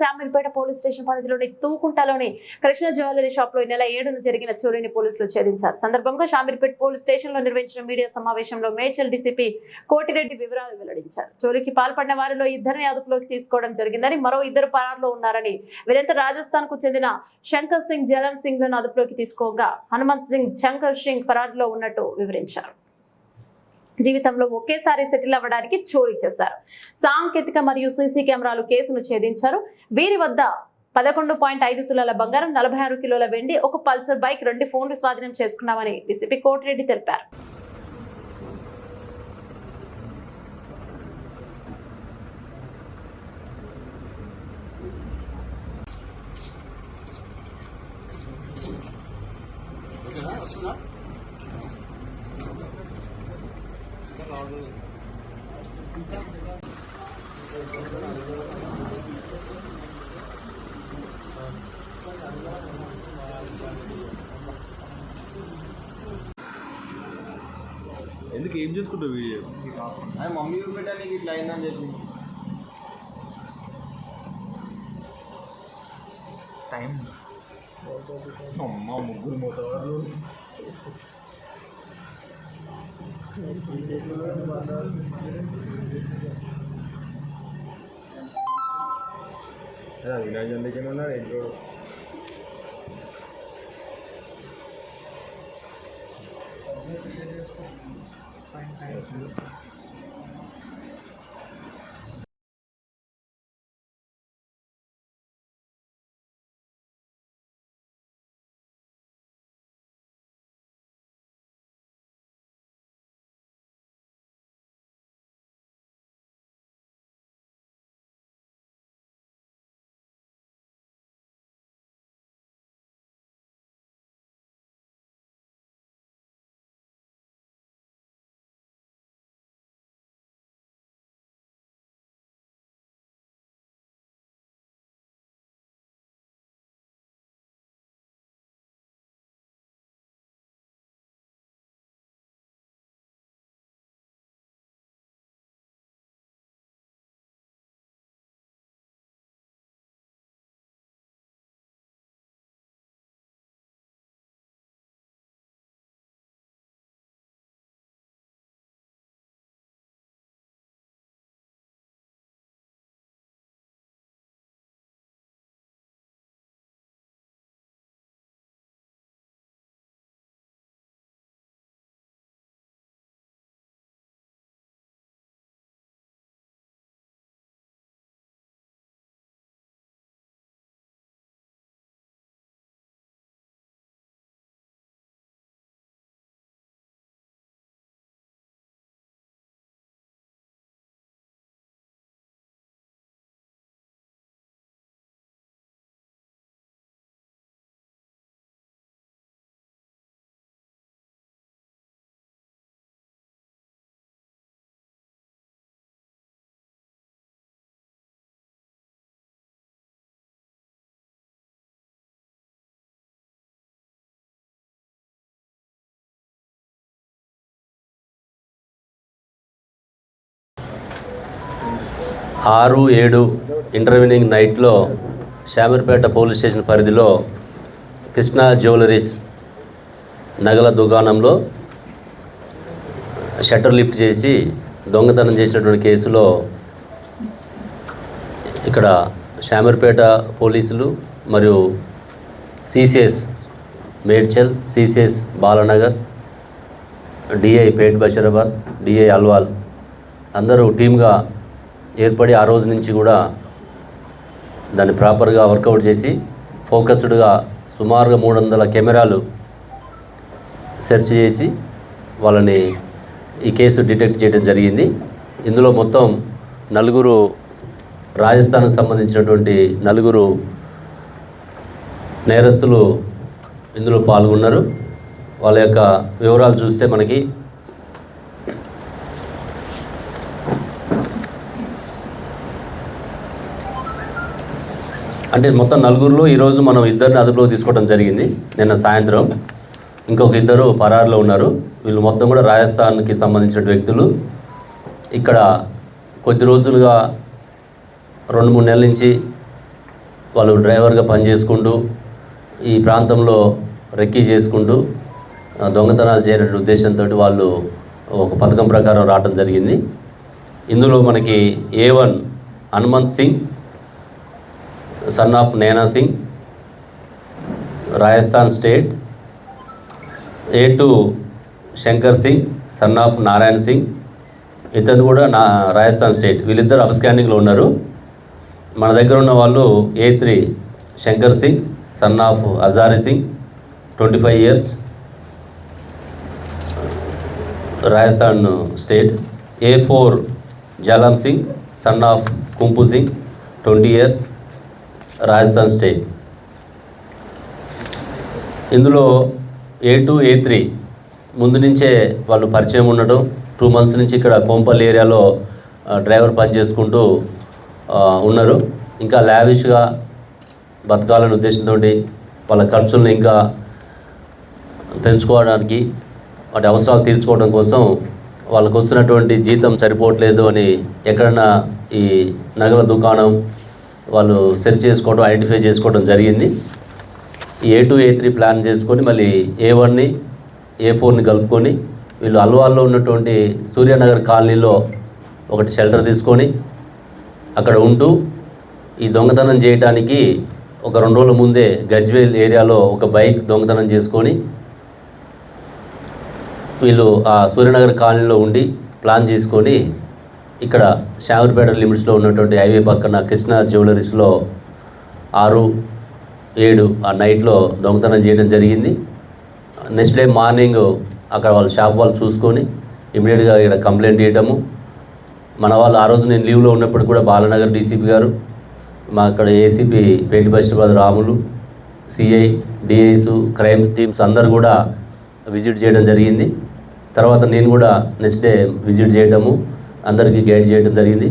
Shamirpet police station పరిధిలోని తూకుంటలోని Krishna jewellery shop లో ఈ నెల 7న జరిగిన చోరీని పోలీసులు ఛేదించారు. సందర్భంగా శామీర్పేట పోలీస్ స్టేషన్ లో నిర్వహించిన మీడియా సమావేశంలో మేడ్చల్ డీసీపీ కోటిరెడ్డి వివరాలు వెల్లడించారు. చోరీకి పాల్పడిన వారిలో ఇద్దరిని అదుపులోకి తీసుకోవడం జరిగిందని, మరో ఇద్దరు పరారులో ఉన్నారని, వీరంతా రాజస్థాన్ కు చెందిన శంకర్ సింగ్, జలం సింగ్ లను అదుపులోకి తీసుకోగా హనుమంత్ సింగ్, శంకర్ సింగ్ పరారులో ఉన్నట్టు వివరించారు. జీవితంలో ఒకేసారి సెటిల్ అవ్వడానికి చోరీ చేశారు. సాంకేతిక మరియు సీసీ కెమెరాలు కేసును ఛేదించారు. వీరి వద్ద 11.5 తులాల బంగారం, 46 కిలోల వెండి, ఒక పల్సర్ బైక్, 2 ఫోన్లు స్వాధీనం చేసుకున్నామని డీసీపీ కోటిరెడ్డి తెలిపారు. ఎందుకు ఏం చేసుకుంటావు వీడియో? అది మమ్మీ పెట్టడానికి ఇట్లా అయిందని చెప్పి టైం అమ్మ ముగ్గురు మోతారు వినాయక చంద్రకి ఉన్నారు ఇంట్లో. ఆరు 7 ఇంటర్వ్యూనింగ్ నైట్లో శామీర్పేట పోలీస్ స్టేషన్ పరిధిలో కృష్ణ జ్యువెలరీస్ నగల దుకాణంలో షట్టర్ లిఫ్ట్ చేసి దొంగతనం చేసినటువంటి కేసులో ఇక్కడ శామీర్పేట పోలీసులు మరియు CCS Medchal, CCS Balanagar, DI Pet Basheerabad, DI Alwal అందరూ టీమ్గా ఏర్పడి ఆ రోజు నుంచి కూడా దాన్ని ప్రాపర్గా వర్కౌట్ చేసి ఫోకస్డ్గా సుమారుగా 300 కెమెరాలు సెర్చ్ చేసి వాళ్ళని ఈ కేసు డిటెక్ట్ చేయడం జరిగింది. ఇందులో మొత్తం 4 రాజస్థాన్కు సంబంధించినటువంటి 4 నేరస్తులు ఇందులో పాల్గొన్నారు. వాళ్ళ యొక్క వివరాలు చూస్తే మనకి అంటే మొత్తం 4లో ఈరోజు మనం 2 అదుపులోకి తీసుకోవడం జరిగింది. నిన్న సాయంత్రం ఇంకొక 2 పరారులో ఉన్నారు. వీళ్ళు మొత్తం కూడా రాజస్థాన్కి సంబంధించిన వ్యక్తులు. ఇక్కడ కొద్ది రోజులుగా 2-3 నెలల నుంచి వాళ్ళు డ్రైవర్గా పనిచేసుకుంటూ ఈ ప్రాంతంలో రెక్కీ చేసుకుంటూ దొంగతనాలు చేయనటువంటి ఉద్దేశంతో వాళ్ళు ఒక పథకం ప్రకారం రావడం జరిగింది. ఇందులో మనకి A1 Hanumanth Singh son of నైనా Singh, Rajasthan state. A2 Shankar Singh son of Narayana Singh, ఇతను కూడా రాజస్థాన్ స్టేట్. వీళ్ళిద్దరు అబ్స్కాండింగ్లో ఉన్నారు. మన దగ్గర ఉన్న వాళ్ళు A3 Shankar Singh son of Hazari Singh, 25 years, Rajasthan state. A4 Jalam Singh son of Kumpu Singh, 20 years, Rajasthan state. ఇందులో A2 A3 ముందు నుంచే వాళ్ళు పరిచయం ఉండటం, 2 months నుంచి ఇక్కడ కోంపల్లి ఏరియాలో డ్రైవర్ పని చేసుకుంటూ ఉన్నారు. ఇంకా లావిష్గా బతకాలనే ఉద్దేశంతో వాళ్ళ ఖర్చులను ఇంకా పెంచుకోవడానికి, వాటి అవసరాలు తీర్చుకోవడం కోసం వాళ్ళకు వస్తున్నటువంటి జీతం సరిపోవట్లేదు అని ఎక్కడన్నా ఈ నగల దుకాణం వాళ్ళు సెర్చ్ చేసుకోవడం, ఐడెంటిఫై చేసుకోవడం జరిగింది. ఈ A2 A3 ప్లాన్ చేసుకొని మళ్ళీ A1ని A4ని కలుపుకొని వీళ్ళు అల్వాల్లో ఉన్నటువంటి సూర్యనగర్ కాలనీలో ఒకటి షెల్టర్ తీసుకొని అక్కడ ఉంటూ ఈ దొంగతనం చేయడానికి ఒక 2 రోజుల ముందే గజ్వేల్ ఏరియాలో ఒక బైక్ దొంగతనం చేసుకొని వీళ్ళు ఆ సూర్యనగర్ కాలనీలో ఉండి ప్లాన్ చేసుకొని ఇక్కడ శామర్పేట లిమిట్స్లో ఉన్నటువంటి హైవే పక్కన కృష్ణ జ్యువెలరీస్లో 6-7 ఆ నైట్లో దొంగతనం చేయడం జరిగింది. నెక్స్ట్ డే మార్నింగ్ అక్కడ వాళ్ళ షాప్ వాళ్ళు చూసుకొని ఇమీడియట్గా ఇక్కడ కంప్లైంట్ చేయడము. మన వాళ్ళు ఆ రోజు నేను లీవ్లో ఉన్నప్పుడు కూడా బాలనగర్ డీసీపీ గారు, మా అక్కడ ACP Peti Bastabad Ramulu, CI, DIs, crime teams అందరు కూడా విజిట్ చేయడం జరిగింది. తర్వాత నేను కూడా నెక్స్ట్ డే విజిట్ చేయడము, అందరికీ గైడ్ చేయడం జరిగింది.